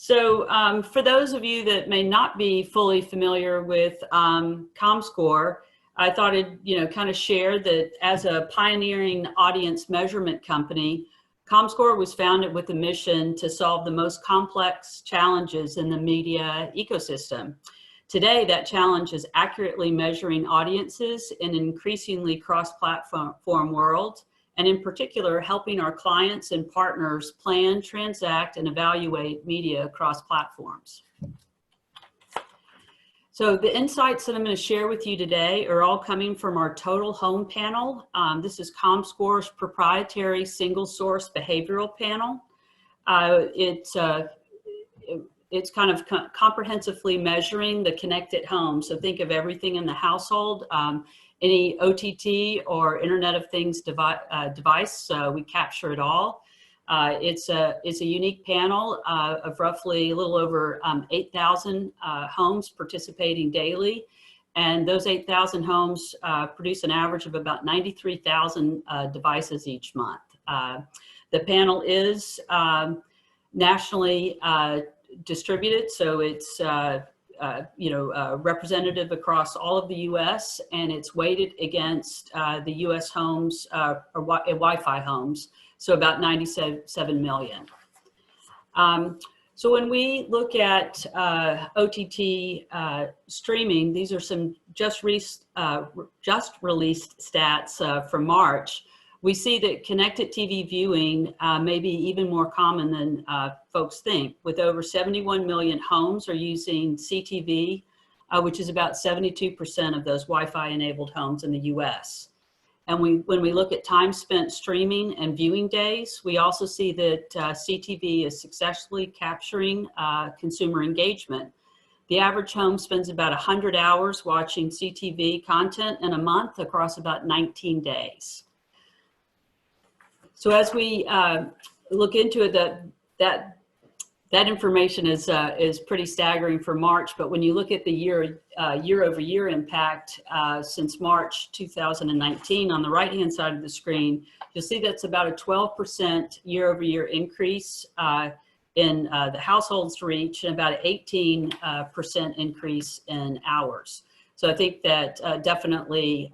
For those of you that may not be fully familiar with Comscore, I thought I'd kind of share that as a pioneering audience measurement company, Comscore was founded with a mission to solve the most complex challenges in the media ecosystem. Today, that challenge is accurately measuring audiences in an increasingly cross-platform world, and in particular, helping our clients and partners plan, transact, and evaluate media across platforms. So the insights that I'm going to share with you today are all coming from our Total Home panel. This is Comscore's proprietary single source behavioral panel. It's kind of comprehensively measuring the connected home. So think of everything in the household, any OTT or Internet of Things device, we capture it all. It's a unique panel of roughly a little over 8,000 homes participating daily. And those 8,000 homes produce an average of about 93,000 devices each month. The panel is nationally distributed, so it's representative across all of the U.S., and it's weighted against the U.S. homes or Wi-Fi homes, so about 97 million. So when we look at OTT streaming, these are some just released stats from March. We see that connected TV viewing may be even more common than folks think, with over 71 million homes are using CTV, which is about 72% of those Wi-Fi enabled homes in the US. And when we look at time spent streaming and viewing days, we also see that CTV is successfully capturing consumer engagement. The average home spends about 100 hours watching CTV content in a month across about 19 days. So as we look into it, that information is pretty staggering for March. But when you look at the year-over-year impact since March 2019, on the right-hand side of the screen, you'll see that's about a 12% year-over-year increase in the households reach, and about an 18% increase in hours. So I think that definitely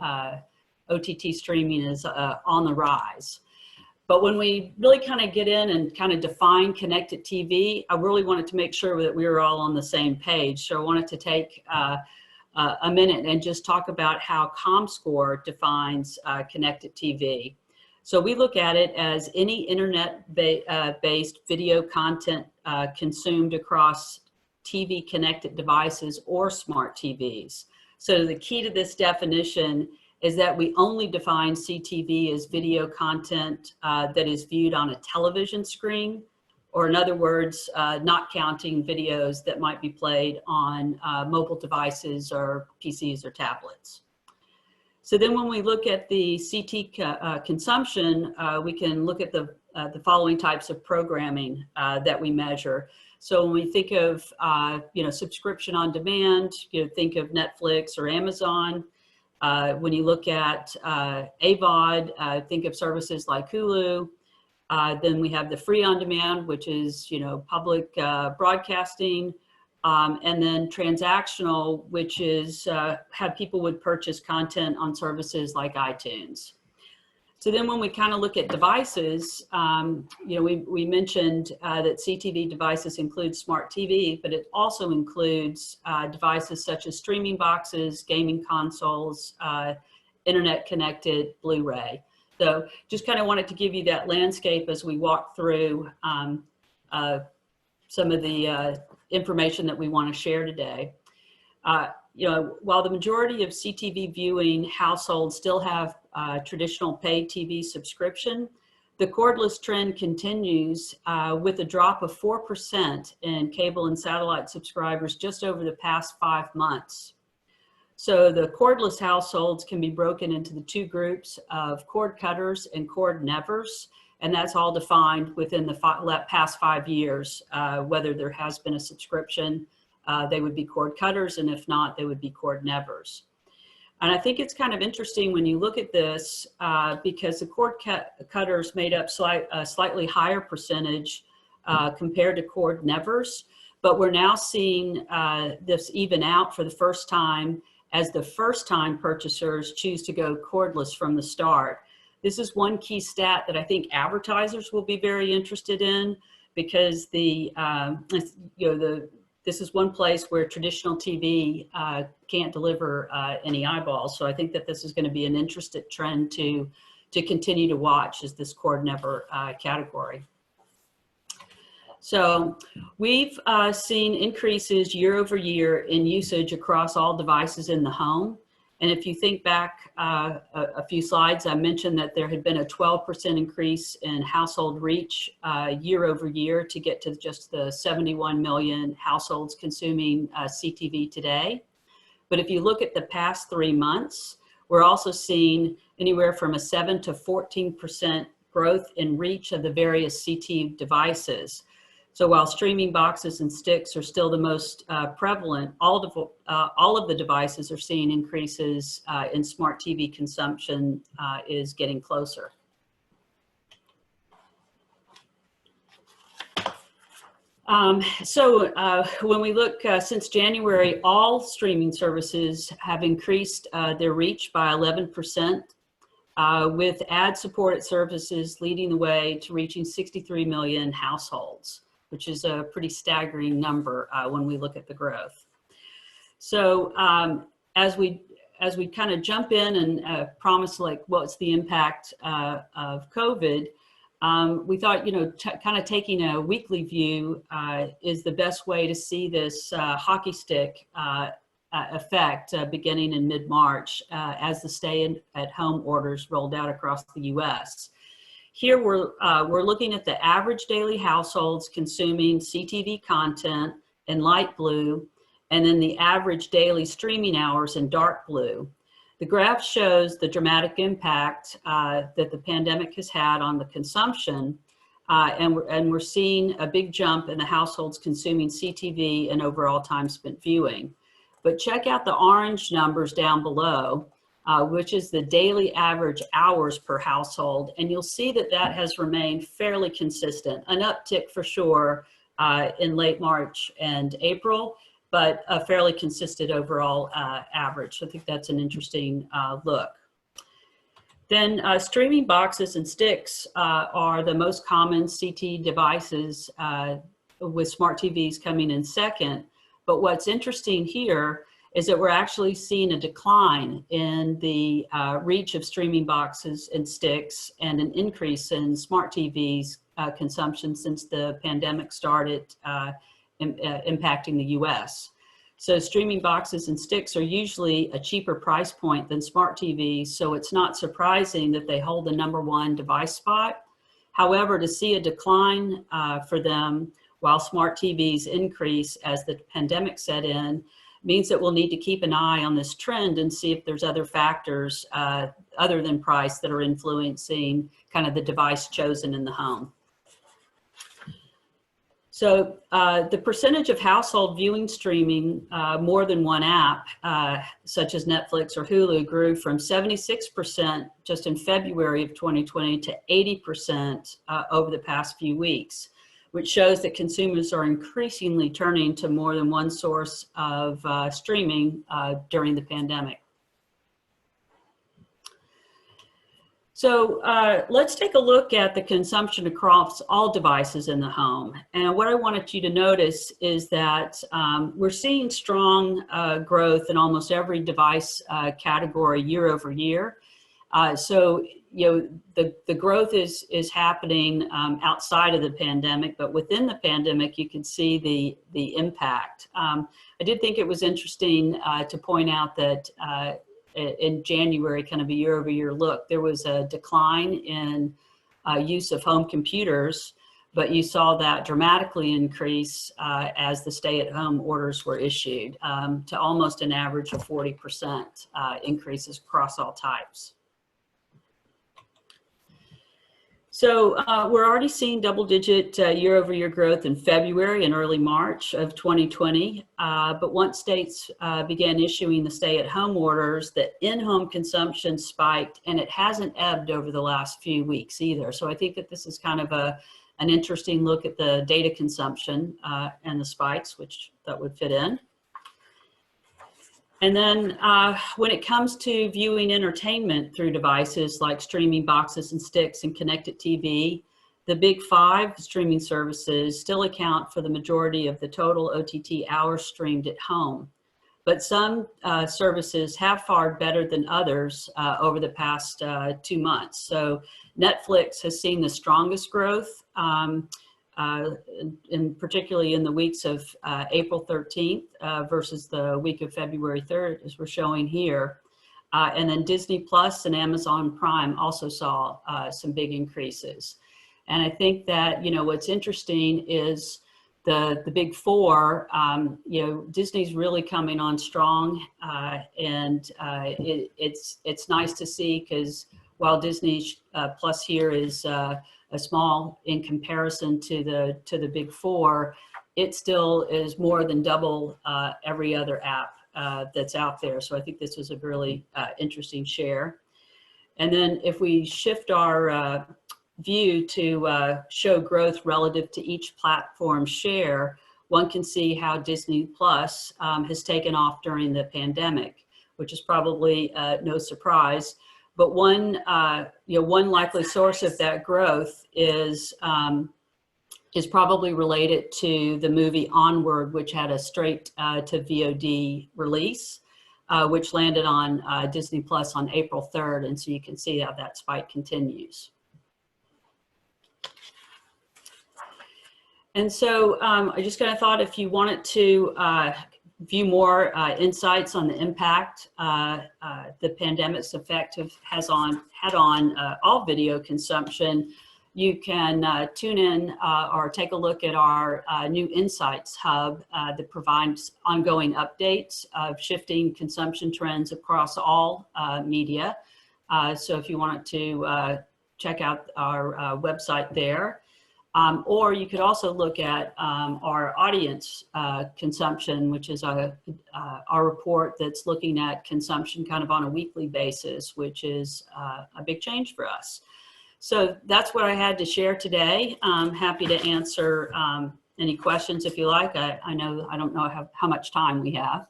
OTT streaming is on the rise. But when we really kind of get in and kind of define connected TV, I really wanted to make sure that we were all on the same page. So I wanted to take a minute and just talk about how Comscore defines connected TV. So we look at it as any internet-based video content consumed across TV connected devices or smart TVs. So the key to this definition is that we only define CTV as video content that is viewed on a television screen, or in other words, not counting videos that might be played on mobile devices or PCs or tablets. So then when we look at the CT consumption, we can look at the following types of programming that we measure. So when we think of subscription on demand, think of Netflix or Amazon. When you look at AVOD, think of services like Hulu. Then we have the free on demand, which is public broadcasting, and then transactional, which is how people would purchase content on services like iTunes. So then when we kind of look at devices, we mentioned that CTV devices include smart TV, but it also includes devices such as streaming boxes, gaming consoles, internet connected Blu-ray. So just kind of wanted to give you that landscape as we walk through some of the information that we want to share today. While the majority of CTV viewing households still have traditional paid TV subscription, the cordless trend continues with a drop of 4% in cable and satellite subscribers just over the past 5 months. So the cordless households can be broken into the two groups of cord cutters and cord nevers, and that's all defined within the past 5 years. Whether there has been a subscription, they would be cord cutters, and if not, they would be cord nevers. And I think it's kind of interesting when you look at this because the cord cutters made up a slightly higher percentage compared to cord nevers. but we're now seeing this even out for the first time as the first-time purchasers choose to go cordless from the start. This is one key stat that I think advertisers will be very interested in, because this is one place where traditional TV can't deliver any eyeballs. So I think that this is going to be an interesting trend to continue to watch as this cord never category. So we've seen increases year over year in usage across all devices in the home. And if you think back a few slides, I mentioned that there had been a 12% increase in household reach year over year to get to just the 71 million households consuming CTV today. But if you look at the past 3 months, we're also seeing anywhere from a 7 to 14% growth in reach of the various CTV devices. So while streaming boxes and sticks are still the most prevalent, all of the devices are seeing increases in smart TV consumption is getting closer. When we look since January, all streaming services have increased their reach by 11%, with ad-supported services leading the way to reaching 63 million households, which is a pretty staggering number when we look at the growth. So as we kind of jump in and promise like what's the impact of COVID, we thought, kind of taking a weekly view is the best way to see this hockey stick effect beginning in mid-March as the stay-at-home orders rolled out across the U.S. Here we're looking at the average daily households consuming CTV content in light blue, and then the average daily streaming hours in dark blue. The graph shows the dramatic impact that the pandemic has had on the consumption, and we're seeing a big jump in the households consuming CTV and overall time spent viewing. But check out the orange numbers down below, which is the daily average hours per household. And you'll see that that has remained fairly consistent, an uptick for sure in late March and April, but a fairly consistent overall average. So I think that's an interesting look. Then streaming boxes and sticks are the most common CT devices, with smart TVs coming in second. But what's interesting here is that we're actually seeing a decline in the reach of streaming boxes and sticks, and an increase in smart TVs consumption since the pandemic started impacting the US. So streaming boxes and sticks are usually a cheaper price point than smart TVs, so it's not surprising that they hold the #1 device spot. However, to see a decline for them while smart TVs increase as the pandemic set in means that we'll need to keep an eye on this trend and see if there's other factors other than price that are influencing kind of the device chosen in the home. So the percentage of household viewing streaming more than one app, such as Netflix or Hulu, grew from 76% just in February of 2020 to 80% over the past few weeks, which shows that consumers are increasingly turning to more than one source of streaming during the pandemic. So let's take a look at the consumption across all devices in the home. And what I wanted you to notice is that we're seeing strong growth in almost every device category year over year. So the growth is happening outside of the pandemic, but within the pandemic, you can see the impact. I did think it was interesting to point out that in January, kind of a year over year look, there was a decline in use of home computers, but you saw that dramatically increase as the stay-at-home orders were issued to almost an average of 40% increases across all types. So we're already seeing double-digit year-over-year growth in February and early March of 2020. But once states began issuing the stay-at-home orders, the in-home consumption spiked, and it hasn't ebbed over the last few weeks either. So I think that this is kind of an interesting look at the data consumption and the spikes, which that would fit in. And then when it comes to viewing entertainment through devices like streaming boxes and sticks and connected TV, the big 5 streaming services still account for the majority of the total OTT hours streamed at home. But some services have fared better than others over the past 2 months. So Netflix has seen the strongest growth, particularly in the weeks of April 13th versus the week of February 3rd, as we're showing here. And then Disney Plus and Amazon Prime also saw some big increases. And I think that, you know, what's interesting is the big 4, you know, Disney's really coming on strong, and it's nice to see, because while Disney Plus here is a small in comparison to the big 4, it still is more than double every other app that's out there. So I think this was a really interesting share. And then if we shift our view to show growth relative to each platform share, one can see how Disney Plus has taken off during the pandemic, which is probably no surprise. But one likely source of that growth is probably related to the movie Onward, which had a straight to VOD release, which landed on Disney Plus on April 3rd. And so you can see how that spike continues. And so I just kind of thought, if you wanted to view more insights on the impact the pandemic's effect had on all video consumption, you can tune in or take a look at our new Insights Hub that provides ongoing updates of shifting consumption trends across all media. So if you wanted to check out our website there. Or you could also look at our audience consumption, which is our report that's looking at consumption kind of on a weekly basis, which is a big change for us. So that's what I had to share today. I'm happy to answer any questions if you like. I don't know how much time we have.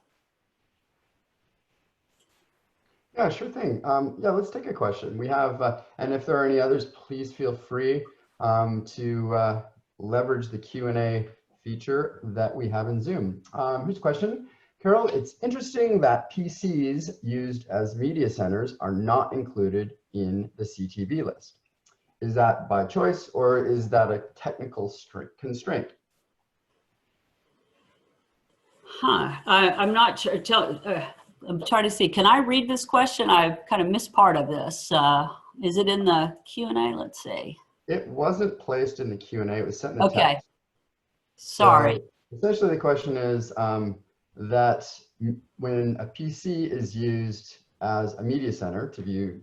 Yeah, sure thing. Yeah, let's take a question. We have, and if there are any others, please feel free to leverage the Q&A feature that we have in Zoom. Here's a question. Carol, it's interesting that PCs used as media centers are not included in the CTV list. Is that by choice, or is that a technical constraint? I'm not sure. I'm trying to see. Can I read this question? I kind of missed part of this. Is it in the Q&A? Let's see. It wasn't placed in the Q&A, it was sent in the text. Okay, sorry. So essentially the question is that when a PC is used as a media center to view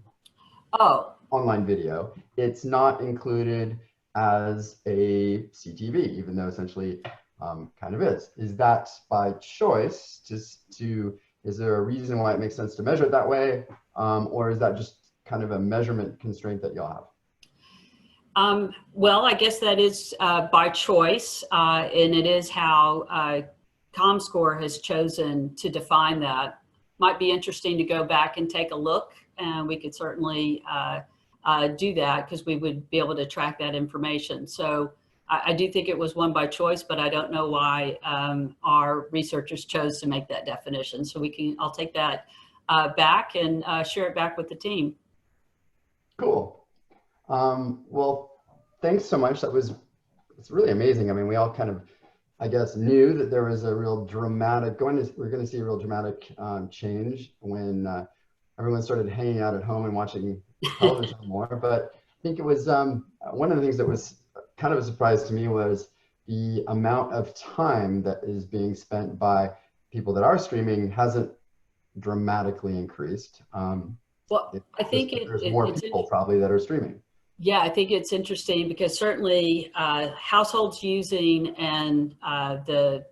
online video, it's not included as a CTV, even though essentially kind of is. Is that by choice? Is there a reason why it makes sense to measure it that way? Or is that just kind of a measurement constraint that you'll have? Well, I guess that is by choice, and it is how Comscore has chosen to define that. Might be interesting to go back and take a look, and we could certainly do that, because we would be able to track that information. So I do think it was one by choice, but I don't know why our researchers chose to make that definition. So I'll take that back and share it back with the team. Cool. Well, thanks so much. It's really amazing. I mean, we all kind of, I guess, knew that there was a real dramatic, we're going to see a real dramatic change when everyone started hanging out at home and watching television more. But I think it was, one of the things that was kind of a surprise to me was the amount of time that is being spent by people that are streaming hasn't dramatically increased. Well, I think there's more people probably that are streaming. Yeah, I think it's interesting, because certainly households using and the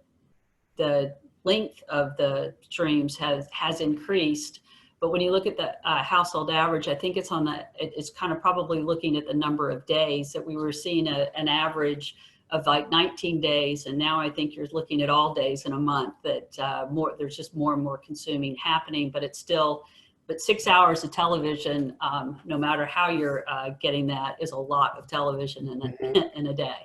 length of the streams has increased, But when you look at the household average, I think it's on it's kind of probably looking at the number of days that we were seeing an average of like 19 days. And now I think you're looking at all days in a month that there's just more and more consuming happening, but it's still, but 6 hours of television, no matter how you're getting that, is a lot of television in a day.